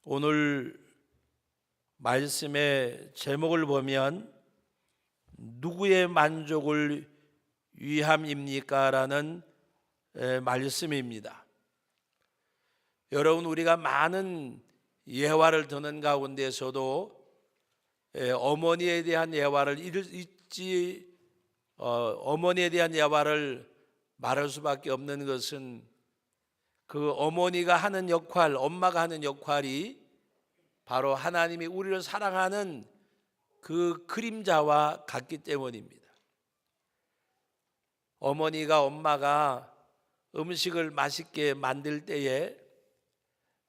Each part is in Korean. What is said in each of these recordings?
오늘 말씀의 제목을 보면 누구의 만족을 위함입니까? 라는 말씀입니다. 여러분, 우리가 많은 예화를 듣는 가운데서도 어머니에 대한 예화를 어머니에 대한 예화를 말할 수밖에 없는 것은 그 어머니가 하는 역할, 엄마가 하는 역할이 바로 하나님이 우리를 사랑하는 그 그림자와 같기 때문입니다. 엄마가 음식을 맛있게 만들 때에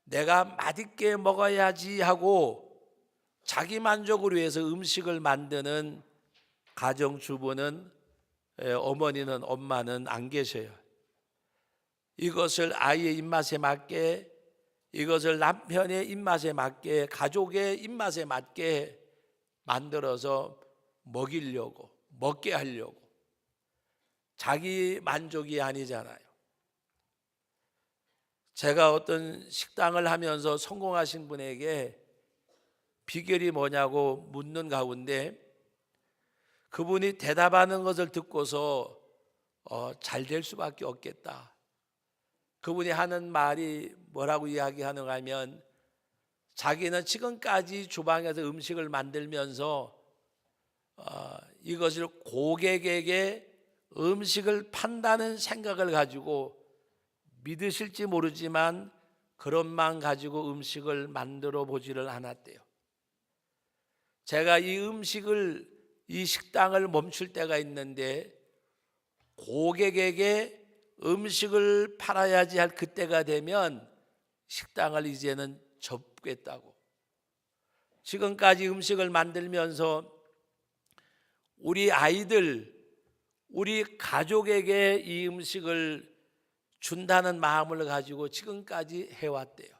내가 맛있게 먹어야지 하고 자기 만족을 위해서 음식을 만드는 가정주부는 어머니는 엄마는 안 계셔요. 이것을 아이의 입맛에 맞게, 이것을 남편의 입맛에 맞게, 가족의 입맛에 맞게 만들어서 먹게 하려고. 자기 만족이 아니잖아요. 제가 어떤 식당을 하면서 성공하신 분에게 비결이 뭐냐고 묻는 가운데 그분이 대답하는 것을 듣고서 잘 될 수밖에 없겠다. 그분이 하는 말이 뭐라고 이야기하는가 하면 자기는 지금까지 주방에서 음식을 만들면서 이것을 고객에게 음식을 판다는 생각을 가지고 믿으실지 모르지만 그런 마음 가지고 음식을 만들어 보지를 않았대요. 제가 이 식당을 멈출 때가 있는데 고객에게 음식을 팔아야지 할 그때가 되면 식당을 이제는 접겠다고. 지금까지 음식을 만들면서 우리 아이들, 우리 가족에게 이 음식을 준다는 마음을 가지고 지금까지 해왔대요.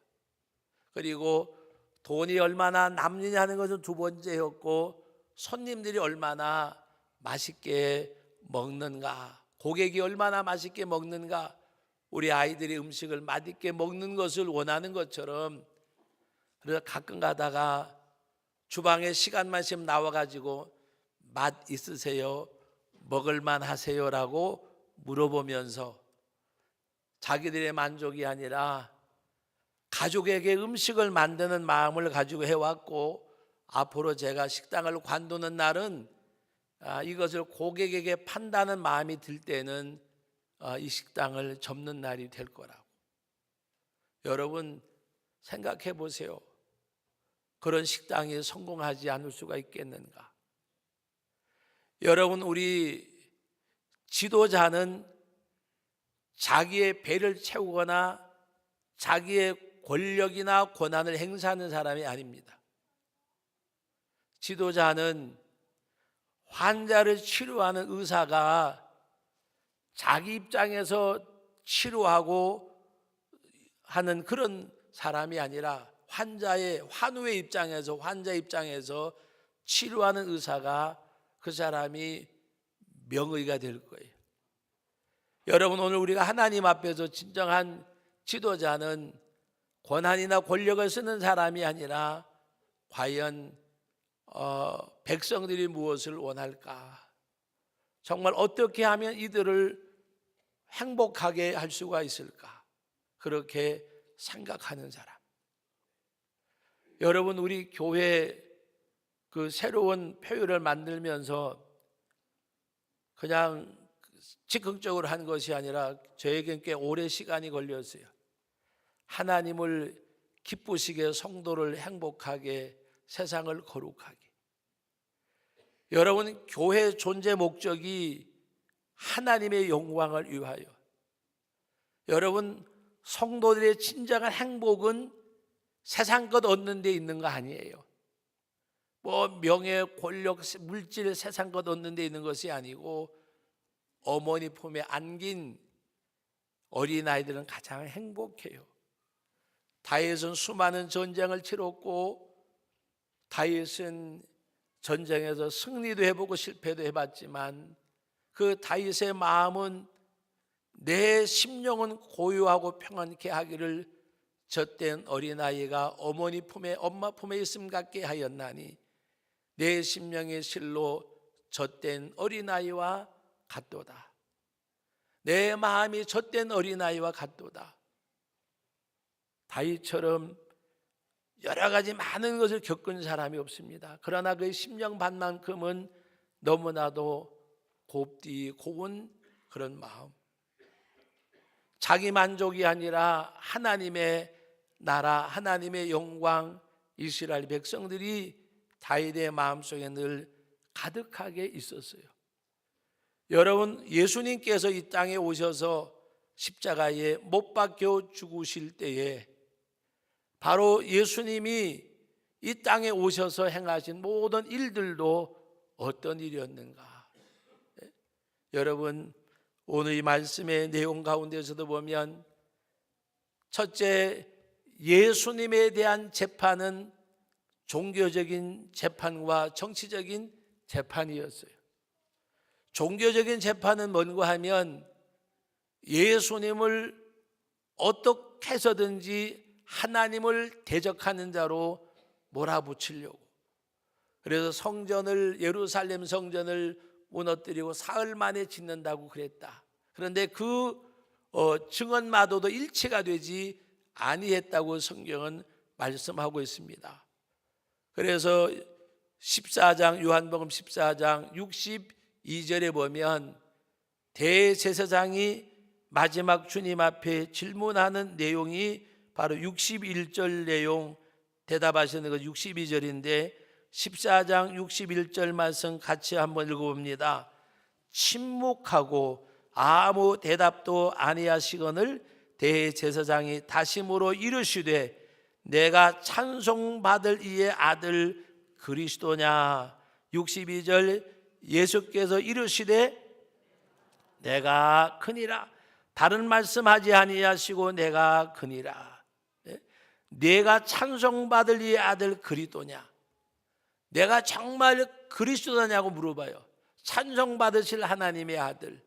그리고 돈이 얼마나 남느냐는 것은 두 번째였고 손님들이 얼마나 맛있게 먹는가, 고객이 얼마나 맛있게 먹는가, 우리 아이들이 음식을 맛있게 먹는 것을 원하는 것처럼 그래서 가끔 가다가 주방에 시간만 있으면 나와가지고 맛 있으세요? 먹을만 하세요? 라고 물어보면서 자기들의 만족이 아니라 가족에게 음식을 만드는 마음을 가지고 해왔고 앞으로 제가 식당을 관두는 날은 이것을 고객에게 판다는 마음이 들 때는 이 식당을 접는 날이 될 거라고. 여러분 생각해 보세요. 그런 식당이 성공하지 않을 수가 있겠는가? 여러분, 우리 지도자는 자기의 배를 채우거나 자기의 권력이나 권한을 행사하는 사람이 아닙니다. 지도자는 환자를 치료하는 의사가 자기 입장에서 치료하고 하는 그런 사람이 아니라 환자의 입장에서 치료하는 의사가 그 사람이 명의가 될 거예요. 여러분, 오늘 우리가 하나님 앞에서 진정한 지도자는 권한이나 권력을 쓰는 사람이 아니라 과연 백성들이 무엇을 원할까? 정말 어떻게 하면 이들을 행복하게 할 수가 있을까? 그렇게 생각하는 사람. 여러분, 우리 교회 그 새로운 표율을 만들면서 그냥 즉흥적으로 한 것이 아니라 저에겐 꽤 오래 시간이 걸렸어요. 하나님을 기쁘시게, 성도를 행복하게, 세상을 거룩하게. 여러분, 교회 존재 목적이 하나님의 영광을 위하여. 여러분, 성도들의 진정한 행복은 세상 것 얻는 데 있는 거 아니에요. 명예, 권력, 물질, 세상 것 얻는 데 있는 것이 아니고 어머니 품에 안긴 어린아이들은 가장 행복해요. 다윗은 수많은 전쟁을 치렀고 다윗은 전쟁에서 승리도 해보고 실패도 해봤지만 그 다윗의 마음은 내 심령은 고요하고 평안케 하기를 젖된 어린아이가 어머니 품에 엄마 품에 있음 같게 하였나니 내 심령의 실로 젖된 어린아이와 같도다. 내 마음이 젖된 어린아이와 같도다. 다윗처럼 여러 가지 많은 것을 겪은 사람이 없습니다. 그러나 그의 심령 반만큼은 너무나도 곱디 고운 그런 마음, 자기 만족이 아니라 하나님의 나라, 하나님의 영광, 이스라엘 백성들이 다윗의 마음속에 늘 가득하게 있었어요. 여러분, 예수님께서 이 땅에 오셔서 십자가에 못 박혀 죽으실 때에 바로 예수님이 이 땅에 오셔서 행하신 모든 일들도 어떤 일이었는가? 여러분, 오늘 이 말씀의 내용 가운데서도 보면 첫째, 예수님에 대한 재판은 종교적인 재판과 정치적인 재판이었어요. 종교적인 재판은 뭔가 하면 예수님을 어떻게 해서든지 하나님을 대적하는 자로 몰아붙이려고, 그래서 성전을, 예루살렘 성전을 무너뜨리고 사흘 만에 짓는다고 그랬다. 그런데 그 증언마저도 일치가 되지 아니했다고 성경은 말씀하고 있습니다. 그래서 14장, 요한복음 14장 62절에 보면 대제사장이 마지막 주님 앞에 질문하는 내용이 바로 61절 내용, 대답하시는 것 62절인데 14장 61절 말씀 같이 한번 읽어봅니다. 침묵하고 아무 대답도 아니하시거늘 대제사장이 다시므로 이르시되 내가 찬송받을 이의 아들 그리스도냐. 62절 예수께서 이르시되 내가 크니라. 다른 말씀하지 아니하시고 내가 크니라. 내가 찬송받을 이의 아들 그리스도냐. 내가 정말 그리스도냐고 물어봐요. 찬송받으실 하나님의 아들.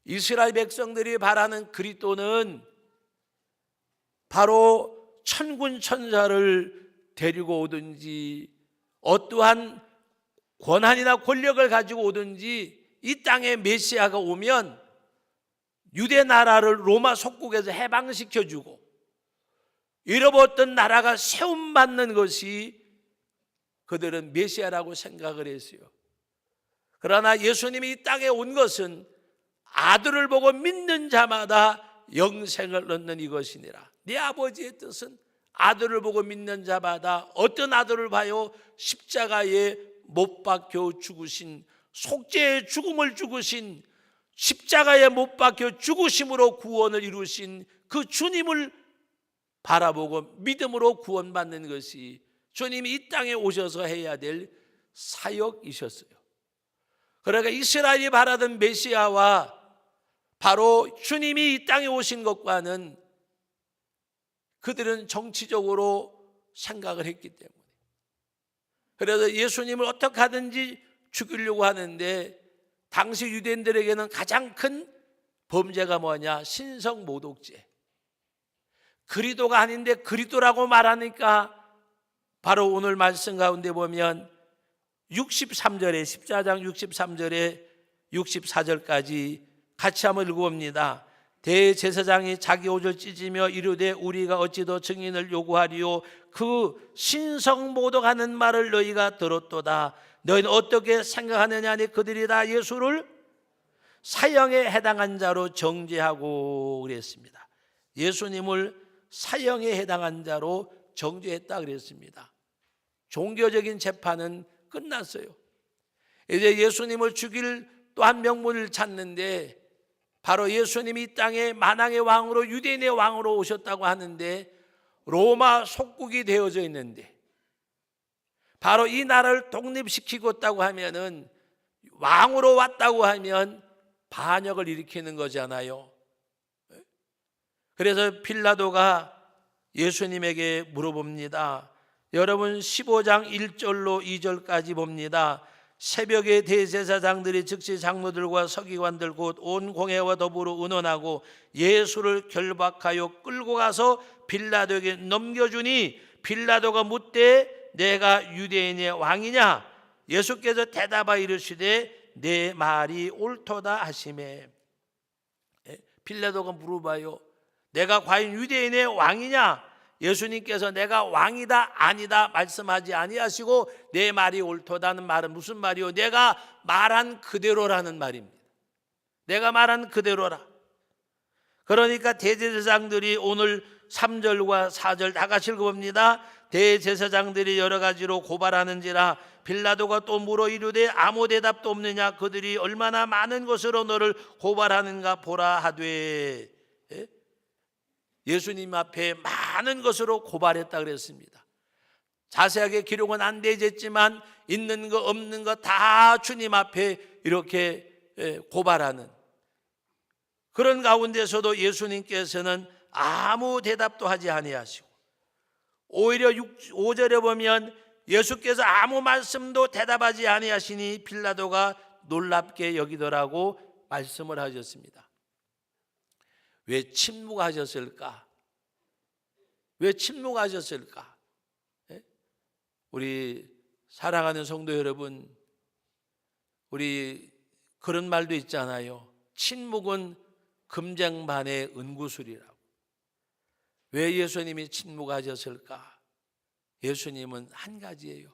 이스라엘 백성들이 바라는 그리스도는 바로 천군 천사를 데리고 오든지 어떠한 권한이나 권력을 가지고 오든지 이 땅에 메시아가 오면 유대 나라를 로마 속국에서 해방시켜주고 잃어버렸던 나라가 세움받는 것이 그들은 메시아라고 생각을 했어요. 그러나 예수님이 이 땅에 온 것은 아들을 보고 믿는 자마다 영생을 얻는 이것이니라. 네 아버지의 뜻은 아들을 보고 믿는 자마다, 어떤 아들을 봐요? 십자가에 못 박혀 죽으신, 속죄의 죽음을 죽으신, 십자가에 못 박혀 죽으심으로 구원을 이루신 그 주님을 바라보고 믿음으로 구원받는 것이 주님이 이 땅에 오셔서 해야 될 사역이셨어요. 그러니까 이스라엘이 바라던 메시아와 바로 주님이 이 땅에 오신 것과는 그들은 정치적으로 생각을 했기 때문에, 그래서 예수님을 어떻게 하든지 죽이려고 하는데, 당시 유대인들에게는 가장 큰 범죄가 뭐냐? 신성모독죄. 그리스도가 아닌데 그리스도라고 말하니까 바로 오늘 말씀 가운데 보면 63절에 14장 63절에 64절까지 같이 한번 읽어봅니다. 대제사장이 자기 옷을 찢으며 이르되 우리가 어찌 더 증인을 요구하리요? 그 신성모독하는 말을 너희가 들었도다. 너희는 어떻게 생각하느냐 하니 그들이 다 예수를 사형에 해당한 자로 정죄하고 그랬습니다. 예수님을 사형에 해당한 자로 정죄했다 그랬습니다. 종교적인 재판은 끝났어요. 이제 예수님을 죽일 또 한 명분을 찾는데, 바로 예수님이 이 땅에 만왕의 왕으로, 유대인의 왕으로 오셨다고 하는데 로마 속국이 되어져 있는데, 바로 이 나라를 독립시키고 있다고 하면은, 왕으로 왔다고 하면 반역을 일으키는 거잖아요. 그래서 빌라도가 예수님에게 물어봅니다. 여러분 15장 1절로 2절까지 봅니다. 새벽에 대제사장들이 즉시 장로들과 서기관들 곧 온 공회와 더불어 의논하고 예수를 결박하여 끌고 가서 빌라도에게 넘겨주니 빌라도가 묻되 내가 유대인의 왕이냐? 예수께서 대답하여 이르시되 내 말이 옳도다 하시매. 빌라도가 물어봐요. 내가 과연 유대인의 왕이냐? 예수님께서 내가 왕이다 아니다 말씀하지 아니하시고 내 말이 옳도다는 말은 무슨 말이요? 내가 말한 그대로라는 말입니다. 내가 말한 그대로라. 그러니까 대제사장들이 오늘 3절과 4절 다 같이 읽어봅니다. 대제사장들이 여러 가지로 고발하는지라 빌라도가 또 물어 이르되 아무 대답도 없느냐? 그들이 얼마나 많은 것으로 너를 고발하는가 보라 하되. 예수님 앞에 많은 것으로 고발했다 그랬습니다. 자세하게 기록은 안 되어있지만 있는 거 없는 거 다 주님 앞에 이렇게 고발하는 그런 가운데서도 예수님께서는 아무 대답도 하지 아니하시고 오히려 5절에 보면 예수께서 아무 말씀도 대답하지 아니하시니 빌라도가 놀랍게 여기더라고 말씀을 하셨습니다. 왜 침묵하셨을까? 왜 침묵하셨을까? 우리 사랑하는 성도 여러분, 우리 그런 말도 있잖아요. 침묵은 금쟁반의 은구술이라고. 왜 예수님이 침묵하셨을까? 예수님은 한 가지예요.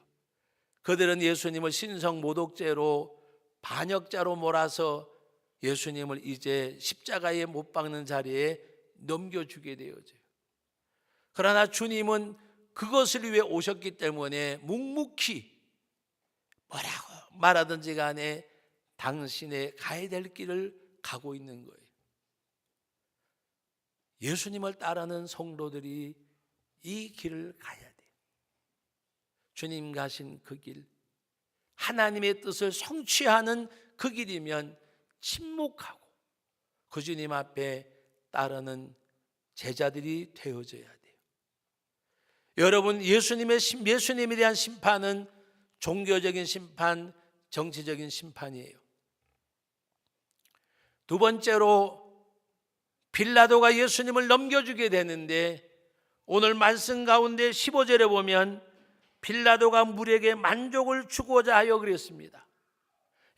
그들은 예수님을 신성모독죄로 반역자로 몰아서 예수님을 이제 십자가에 못 박는 자리에 넘겨주게 되어져요. 그러나 주님은 그것을 위해 오셨기 때문에 묵묵히 뭐라고 말하든지 간에 당신의 가야 될 길을 가고 있는 거예요. 예수님을 따르는 성도들이 이 길을 가야 돼요. 주님 가신 그 길, 하나님의 뜻을 성취하는 그 길이면 침묵하고 그 주님 앞에 따르는 제자들이 되어져야 돼요. 여러분, 예수님에 대한 심판은 종교적인 심판, 정치적인 심판이에요. 두 번째로 빌라도가 예수님을 넘겨주게 되는데 오늘 말씀 가운데 15절에 보면 빌라도가 물에게 만족을 주고자 하여 그랬습니다.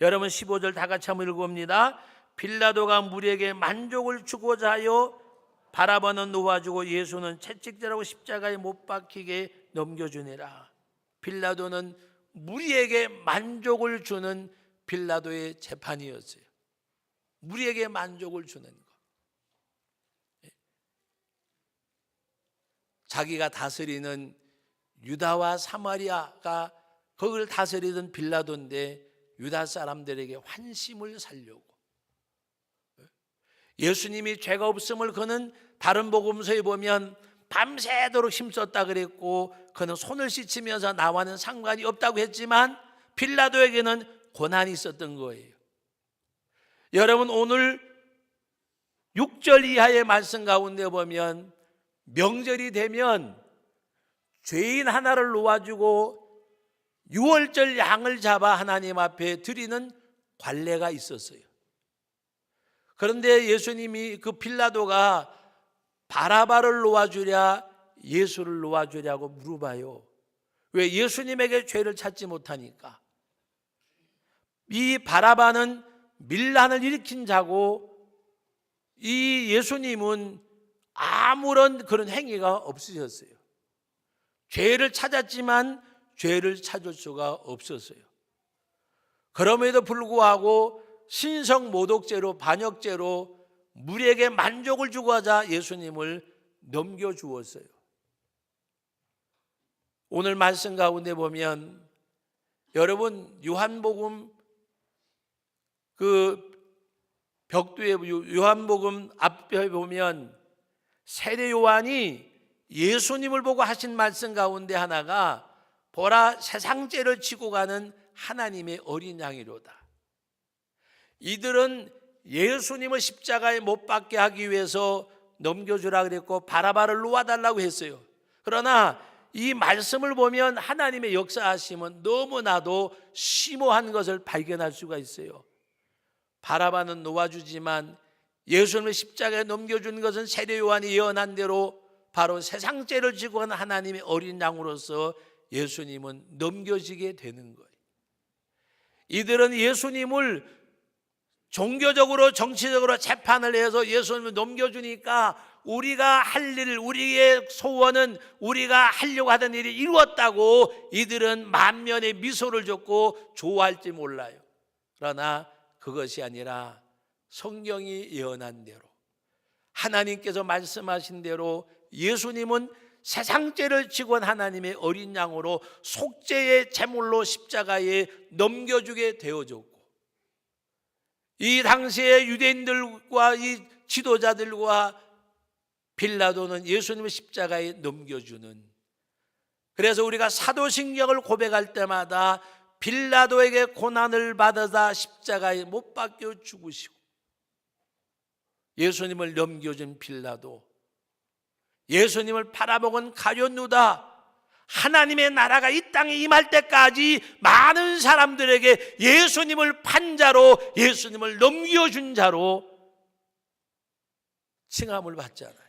여러분 15절 다 같이 한번 읽어봅니다. 빌라도가 물에게 만족을 주고자 하여 바라바는 놓아주고 예수는 채찍질하고 십자가에 못 박히게 넘겨주니라. 빌라도는 무리에게 만족을 주는 빌라도의 재판이었어요. 무리에게 만족을 주는 것. 자기가 다스리는 유다와 사마리아가 거기를 다스리던 빌라도인데 유다 사람들에게 환심을 살려고, 예수님이 죄가 없음을 그는 다른 복음서에 보면 밤새도록 힘썼다 그랬고 그는 손을 씻으면서 나와는 상관이 없다고 했지만 빌라도에게는 고난이 있었던 거예요. 여러분 오늘 6절 이하의 말씀 가운데 보면 명절이 되면 죄인 하나를 놓아주고 6월절 양을 잡아 하나님 앞에 드리는 관례가 있었어요. 그런데 예수님이 그 빌라도가 바라바를 놓아주랴 예수를 놓아주랴고 물어봐요. 왜? 예수님에게 죄를 찾지 못하니까. 이 바라바는 밀란을 일으킨 자고 이 예수님은 아무런 그런 행위가 없으셨어요. 죄를 찾았지만 죄를 찾을 수가 없었어요. 그럼에도 불구하고 신성모독죄로 반역죄로 무리에게 만족을 주고자 예수님을 넘겨주었어요. 오늘 말씀 가운데 보면 여러분 요한복음 그 벽두에 요한복음 앞에 보면 세례 요한이 예수님을 보고 하신 말씀 가운데 하나가 보라 세상 죄를 지고 가는 하나님의 어린 양이로다. 이들은 예수님을 십자가에 못 박게 하기 위해서 넘겨주라 그랬고 바라바를 놓아달라고 했어요. 그러나 이 말씀을 보면 하나님의 역사하심은 너무나도 심오한 것을 발견할 수가 있어요. 바라바는 놓아주지만 예수님을 십자가에 넘겨준 것은 세례 요한이 예언한 대로 바로 세상죄를 지고 간 하나님의 어린 양으로서 예수님은 넘겨지게 되는 거예요. 이들은 예수님을 종교적으로 정치적으로 재판을 해서 예수님을 넘겨주니까 우리가 할 일, 우리의 소원은 우리가 하려고 하던 일이 이루었다고 이들은 만면에 미소를 짓고 좋아할지 몰라요. 그러나 그것이 아니라 성경이 예언한 대로, 하나님께서 말씀하신 대로 예수님은 세상죄를 지고 온 하나님의 어린 양으로 속죄의 제물로 십자가에 넘겨주게 되어졌고, 이 당시의 유대인들과 이 지도자들과 빌라도는 예수님을 십자가에 넘겨주는, 그래서 우리가 사도신경을 고백할 때마다 빌라도에게 고난을 받아다 십자가에 못 박혀 죽으시고 예수님을 넘겨준 빌라도, 예수님을 팔아먹은 가룟 유다, 하나님의 나라가 이 땅에 임할 때까지 많은 사람들에게 예수님을 판 자로, 예수님을 넘겨준 자로 칭함을 받잖아요.